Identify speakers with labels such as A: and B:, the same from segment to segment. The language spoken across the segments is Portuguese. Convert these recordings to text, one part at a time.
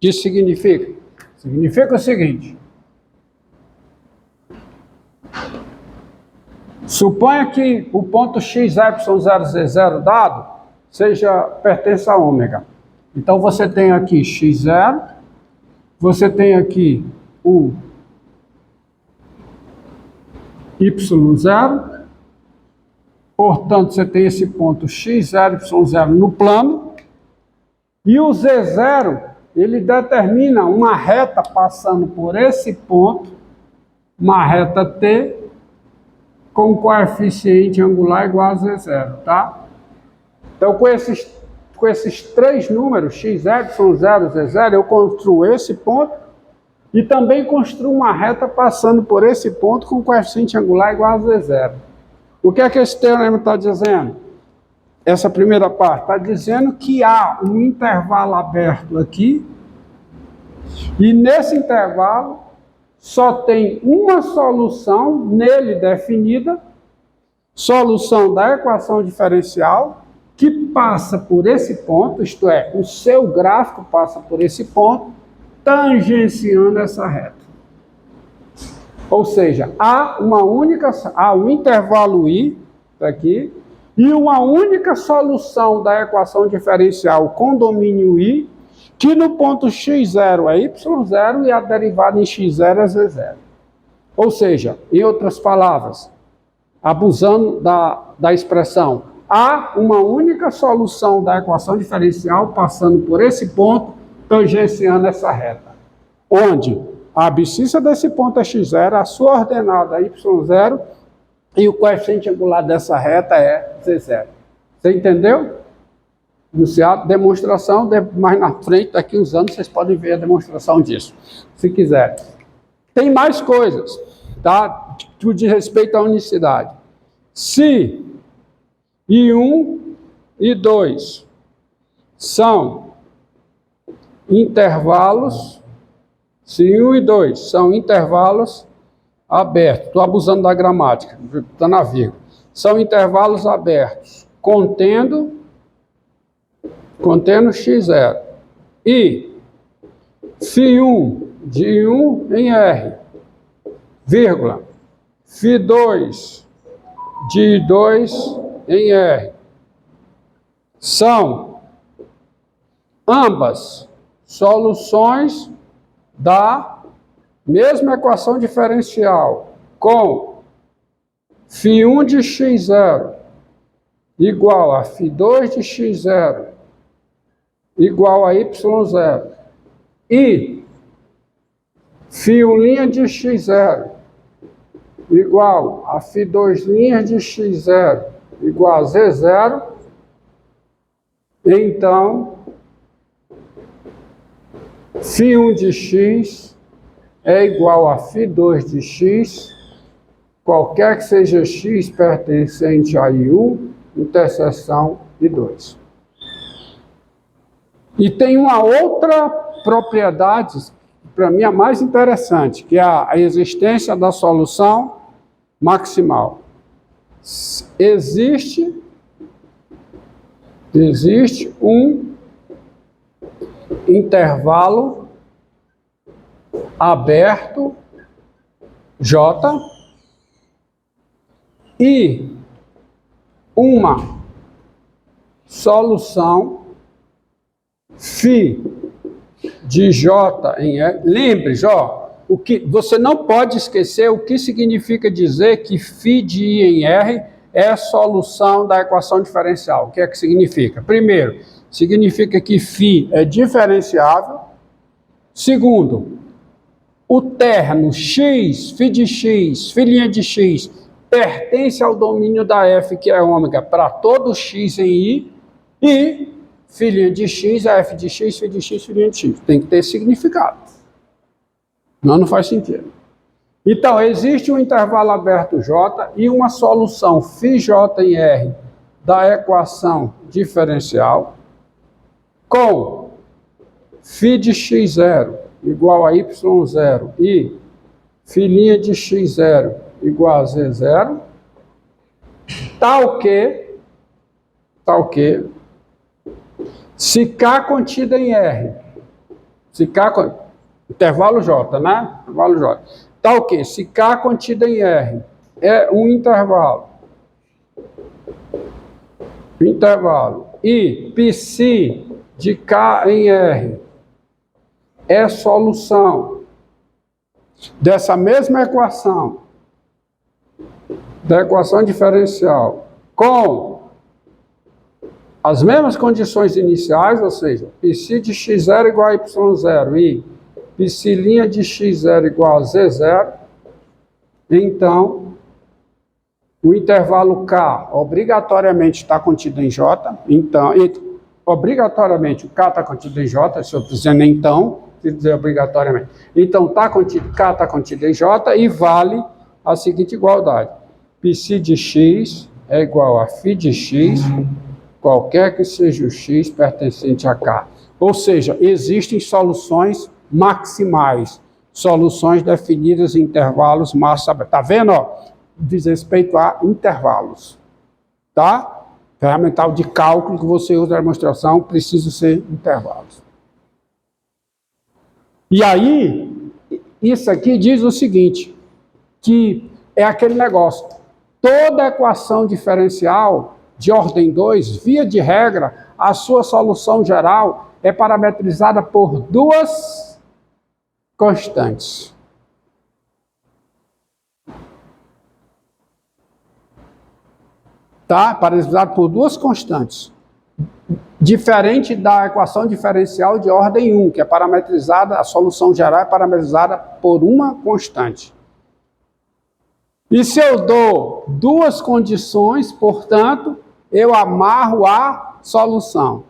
A: que isso significa? Significa o seguinte. Suponha que o ponto XY0Z0 dado pertence a ômega. Então você tem aqui x0, você tem aqui o y0, portanto você tem esse ponto x0, y0 no plano, e o z0, ele determina uma reta passando por esse ponto, uma reta t, com coeficiente angular igual a z0, tá? Então com esses três números, x, y, 0, z0, eu construo esse ponto e também construo uma reta passando por esse ponto com coeficiente angular igual a z0. O que é que esse teorema está dizendo? Essa primeira parte está dizendo que há um intervalo aberto aqui e nesse intervalo só tem uma solução nele definida, solução da equação diferencial, que passa por esse ponto, isto é, o seu gráfico passa por esse ponto, tangenciando essa reta. Ou seja, há um intervalo I, aqui, e uma única solução da equação diferencial com domínio I, que no ponto x0 é y0 e a derivada em x0 é z0. Ou seja, em outras palavras, abusando da expressão, há uma única solução da equação diferencial passando por esse ponto, tangenciando essa reta. Onde a abscissa desse ponto é x0, a sua ordenada é y0 e o coeficiente angular dessa reta é z0. Você entendeu? Enunciado, demonstração, mais na frente, daqui uns anos, vocês podem ver a demonstração disso, se quiserem. Tem mais coisas, tá? Tudo de respeito à unicidade. Se I1 e 2 são intervalos, se I1 e 2 são intervalos abertos, estou abusando da gramática, está na vírgula, são intervalos abertos, contendo x0, e φ1 de I1 em R, vírgula, φ2 de I2 em R, são ambas soluções da mesma equação diferencial, com φ1 de x0 igual a φ2 de x0 igual a y0 e φ1' de x0 igual a φ2' de x0 igual a z0, então φ1 de x é igual a φ2 de x, qualquer que seja x pertencente a I1, interseção I2. E tem uma outra propriedade, para mim a mais interessante, que é a existência da solução maximal. Existe um intervalo aberto J e uma solução φ de J em R. Lembre, Jó, você não pode esquecer o que significa dizer que φ de I em R é a solução da equação diferencial. O que é que significa? Primeiro, significa que φ é diferenciável. Segundo, o termo x, φ de x, φ' de x, pertence ao domínio da F, que é ômega, para todo x em I, e φ' de x é f de x, φ de x, φ de x. Tem que ter significado. Não faz sentido. Então, existe um intervalo aberto J e uma solução φJ em R da equação diferencial com φ de x0 igual a y0 e φ' de x0 igual a z0, tal que se K contida em R Se K, intervalo J, né? Intervalo J. Tá o quê? Se K contida em R é um intervalo. E psi de K em R é solução dessa mesma equação, da equação diferencial, com as mesmas condições iniciais, ou seja, psi de x0 igual a y0 e psi' de x0 igual a z0, então o intervalo K obrigatoriamente está contido em J, então, obrigatoriamente o K está contido em J, se eu estou dizendo então, quer dizer obrigatoriamente. Então, K está contido em J e vale a seguinte igualdade. Psi de x é igual a φ de x, qualquer que seja o x pertencente a K. Ou seja, existem soluções maximais, soluções definidas em intervalos massa. Está vendo, ó? Diz respeito a intervalos, tá? Ferramental de cálculo que você usa na demonstração precisa ser intervalos. E aí, isso aqui diz o seguinte, que é aquele negócio, toda equação diferencial de ordem 2, via de regra, a sua solução geral é parametrizada por duas constantes. Tá? Parametrizado por duas constantes. Diferente da equação diferencial de ordem 1, que é parametrizada, a solução geral é parametrizada por uma constante. E se eu dou duas condições, portanto, eu amarro a solução.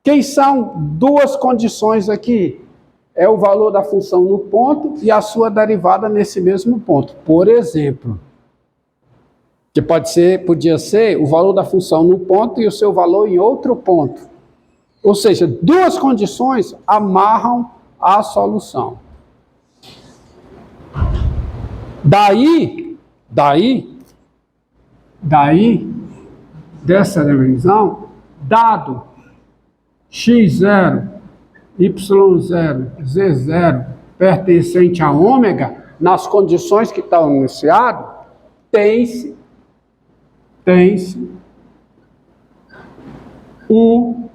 A: Quem são duas condições aqui? É o valor da função no ponto e a sua derivada nesse mesmo ponto. Por exemplo, que podia ser o valor da função no ponto e o seu valor em outro ponto. Ou seja, duas condições amarram a solução. Daí, dessa divisão, dado x0, y0, z0 pertencente a ômega, nas condições que estão enunciado, tem-se o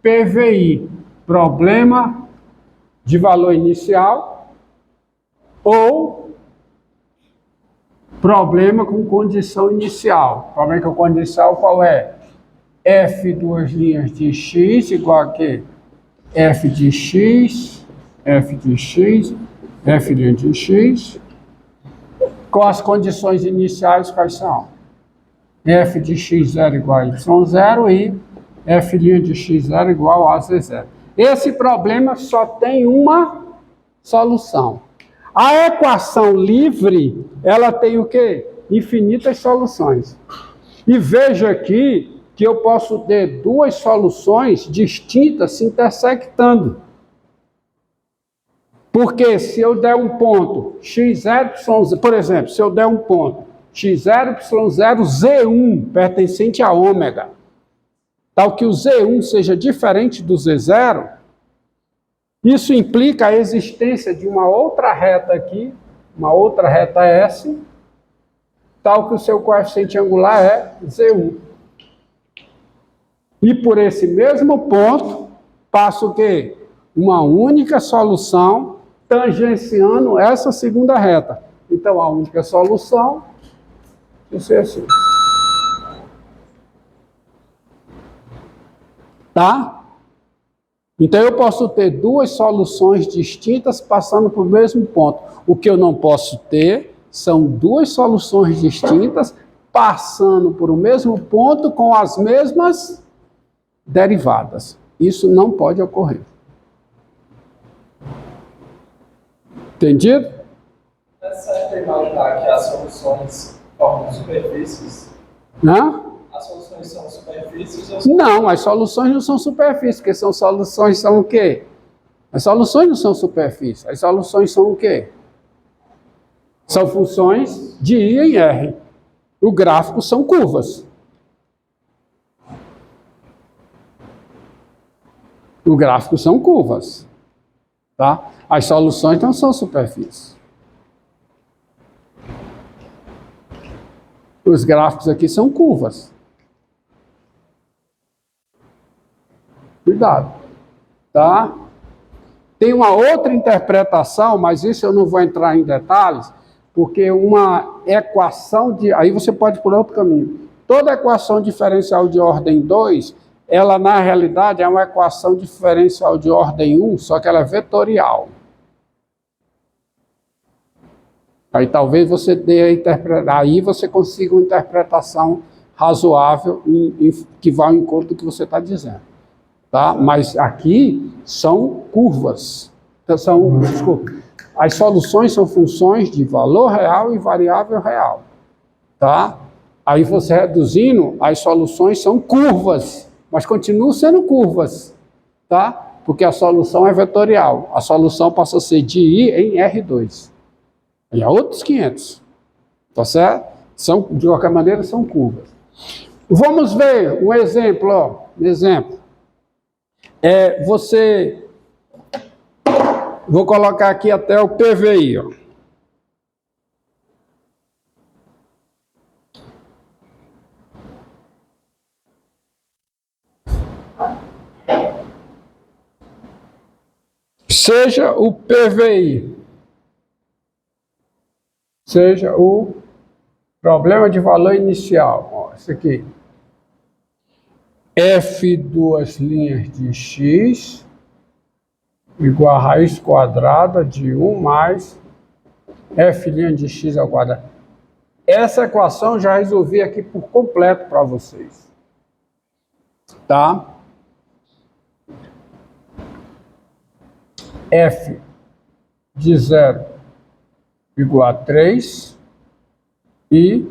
A: PVI, problema de valor inicial, ou problema com condição inicial. Problema com condição inicial qual é? F duas linhas de x igual a quê? F de x, F de x, F de x, com as condições iniciais quais são? F de x0 igual a y0 e F' de x0 igual a z0. Esse problema só tem uma solução. A equação livre, ela tem o quê? Infinitas soluções. E veja aqui que eu posso ter duas soluções distintas se intersectando. Porque se eu der um ponto x0, y0, por exemplo, se eu der um ponto x0, y0, z1, pertencente a ômega, tal que o z1 seja diferente do z0, isso implica a existência de uma outra reta aqui, uma outra reta S, tal que o seu coeficiente angular é z1. E por esse mesmo ponto, passa o quê? Uma única solução tangenciando essa segunda reta. Então, a única solução vai ser assim. Tá? Então, eu posso ter duas soluções distintas passando por mesmo ponto. O que eu não posso ter são duas soluções distintas passando por o mesmo ponto com as mesmas derivadas. Isso não pode ocorrer. Entendido?
B: É certo imaginar que as soluções formam superfícies?
A: Hã?
B: As soluções são superfícies? Ou
A: Não, as soluções não são superfícies, porque soluções são o quê? As soluções não são superfícies, as soluções são o quê? São funções de I em R. O gráfico são curvas. O gráfico são curvas. Tá? As soluções não são superfícies. Os gráficos aqui são curvas. Cuidado. Tá? Tem uma outra interpretação, mas isso eu não vou entrar em detalhes, porque uma equação de... Aí você pode ir por outro caminho. Toda equação diferencial de ordem 2, ela na realidade é uma equação diferencial de ordem 1, só que ela é vetorial. Aí talvez você dê a interpretação, aí você consiga uma interpretação razoável que vá ao encontro do que você está dizendo. Tá? Mas aqui são curvas. Desculpa, as soluções são funções de valor real e variável real. Tá? Aí você reduzindo, as soluções são curvas, mas continuam sendo curvas. Tá? Porque a solução é vetorial. A solução passa a ser de I em R2. E há outros 500. Tá certo? De qualquer maneira, são curvas. Vamos ver um exemplo. Ó. Exemplo. Vou colocar aqui até o PVI, ó. Seja o PVI, seja o problema de valor inicial, ó, esse aqui. F duas linhas de x igual a raiz quadrada de 1 mais f' de x ao quadrado. Essa equação já resolvi aqui por completo para vocês. Tá? F de 0 igual a 3 e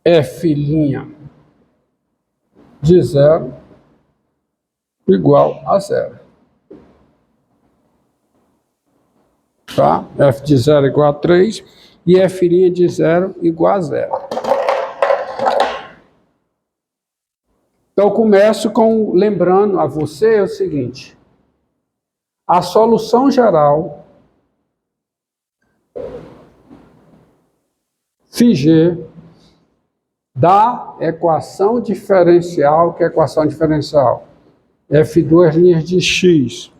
A: f' de 0 igual a 0. Tá? F de 0 igual a 3 e f' de 0 igual a 0. Então, eu começo lembrando a você o seguinte. A solução geral φg da equação diferencial, que é a equação diferencial f duas linhas de x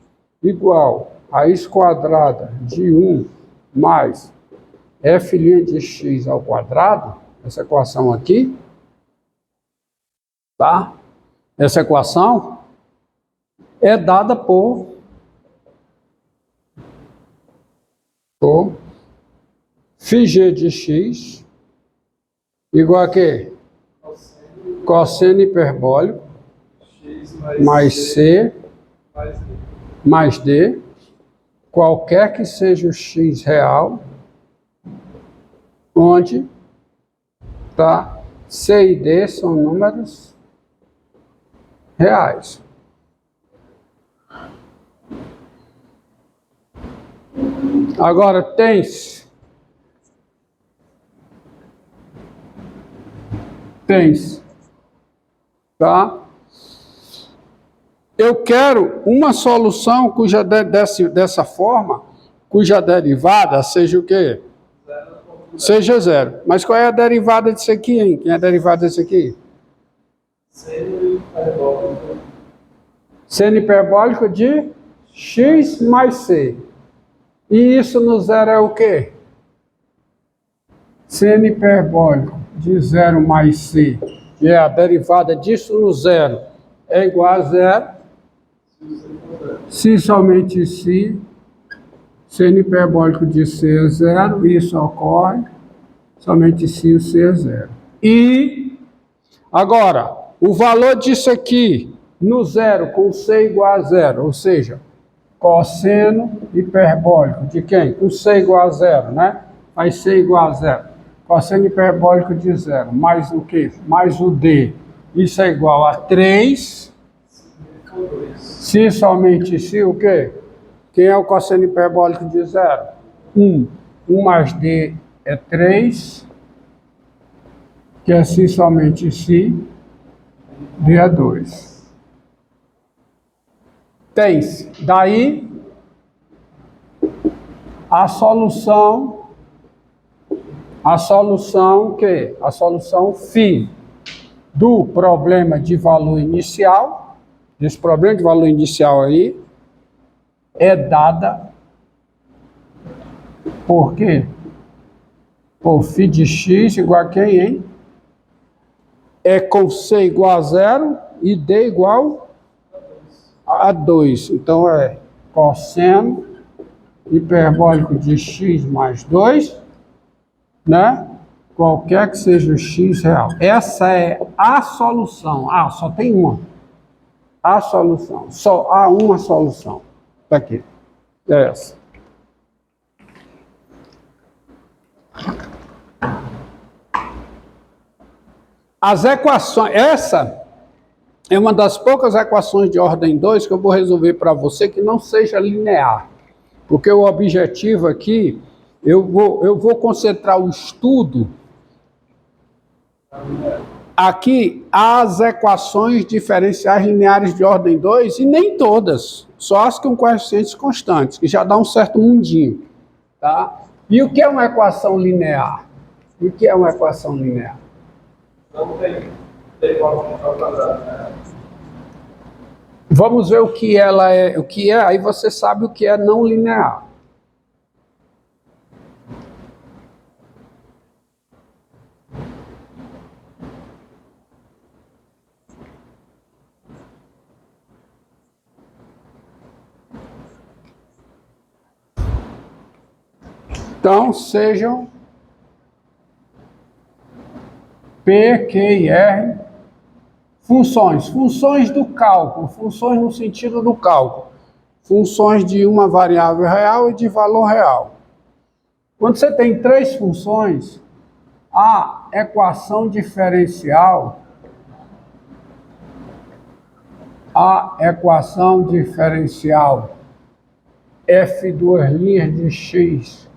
A: igual a raiz quadrada de 1 mais f' de x ao quadrado, essa equação aqui, tá? Essa equação é dada por φg de x igual a quê? Cosseno hiperbólico
B: X
A: mais C mais D, qualquer que seja o x real, onde tá, C e D são números reais. Agora, tens tá? Eu quero uma solução dessa forma, cuja derivada seja o quê? Seja 0. Mas qual é a derivada disso aqui, hein? Quem é a derivada disso aqui?
B: Seno hiperbólico.
A: Seno hiperbólico de x mais c. E isso no 0 é o quê? Seno hiperbólico de 0 mais c, que é a derivada disso no 0, é igual a 0, se somente se seno hiperbólico de c é 0, isso ocorre, somente se o c é 0. E, agora, o valor disso aqui, no 0, com c igual a 0, ou seja, cosseno hiperbólico de quem? Com c igual a 0, né? Vai c igual a 0. Cosseno hiperbólico de 0, mais o quê? Mais o d. Isso é igual a 3. Se somente se o quê? Quem é o cosseno hiperbólico de 0? 1. 1 mais d é 3. Que é se somente se, d é 2. Tens. Daí, A solução que? A solução φ do problema de valor inicial, desse problema de valor inicial aí, é dada por quê? Por φ de x igual a quem, hein? É com C igual a 0 e D igual a 2. Então é cosseno hiperbólico de x mais 2, né? Qualquer que seja o x real. Essa é a solução. Ah, só tem uma. A solução. Só há uma solução. Está aqui. É essa. As equações. Essa é uma das poucas equações de ordem 2 que eu vou resolver para você que não seja linear. Porque o objetivo aqui, eu vou concentrar o estudo aqui as equações diferenciais lineares de ordem 2 e nem todas, só as com coeficientes constantes, que já dá um certo mundinho, tá? E o que é uma equação linear? O que é uma equação linear?
B: Não tem igual ao quadrado.
A: Vamos ver o que ela é, aí você sabe o que é não linear. Então, sejam P, Q e R funções. Funções do cálculo. Funções no sentido do cálculo. Funções de uma variável real e de valor real. Quando você tem três funções, a equação diferencial f duas linhas de x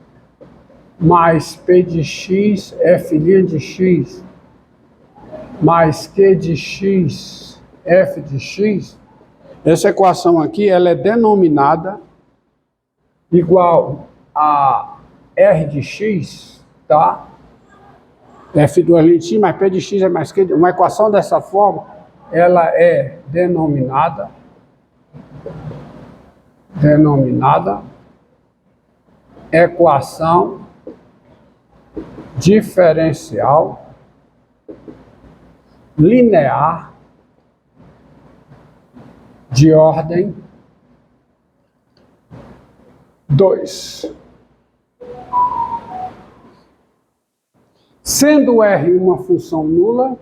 A: mais p de x, f' de x, mais q de x, f de x, essa equação aqui, ela é denominada igual a r de x, tá? F duas linhas de x mais p de x é mais q, uma equação dessa forma, ela é denominada equação diferencial linear de ordem 2. Sendo R uma função nula,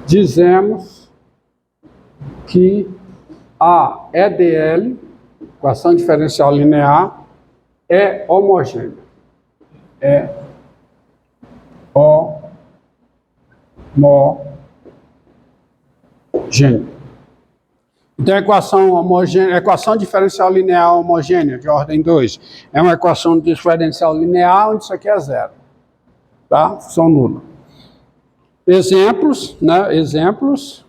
A: dizemos que a EDL, equação diferencial linear, é homogênea. Então, a equação diferencial linear homogênea de ordem 2 é uma equação diferencial linear onde isso aqui é zero. Tá? Função nula. Exemplos, né? Exemplos.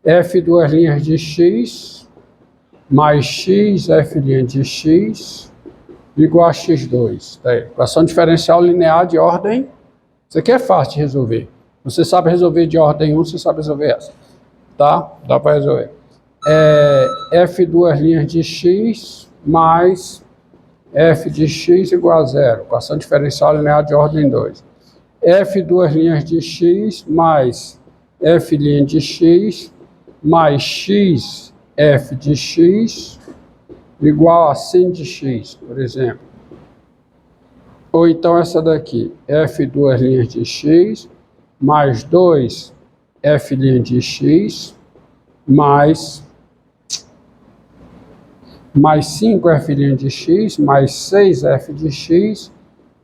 A: F duas linhas de x mais x, f' de x, igual a x2. Tá aí. Equação diferencial linear de ordem. Isso aqui é fácil de resolver. Você sabe resolver de ordem 1, você sabe resolver essa. Tá? Dá para resolver. F duas linhas de x mais f de x igual a zero. Equação diferencial linear de ordem 2. F duas linhas de x mais f' de x mais x f de x igual a sin de x, por exemplo. Ou então essa daqui, f duas linhas de x mais 2 f' de x mais 5f' de x mais 6f de x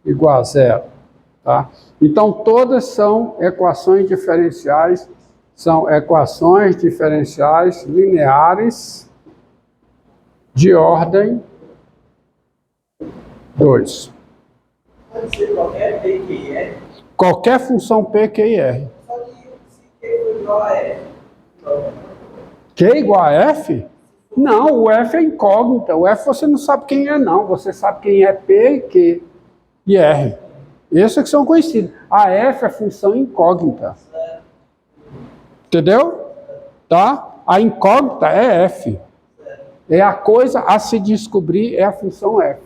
A: igual a zero. Tá? Então, todas são equações diferenciais lineares de ordem 2.
B: Pode ser qualquer P que I R.
A: Qualquer função P, Q e R.
B: Só que se Q for igual a F.
A: Q igual a F? Não, o F é incógnita. O F você não sabe quem é, não. Você sabe quem é P, Q e R. Esses que são conhecidos. A F é função incógnita. Entendeu? Tá? A incógnita é F. É a coisa a se descobrir, é a função F.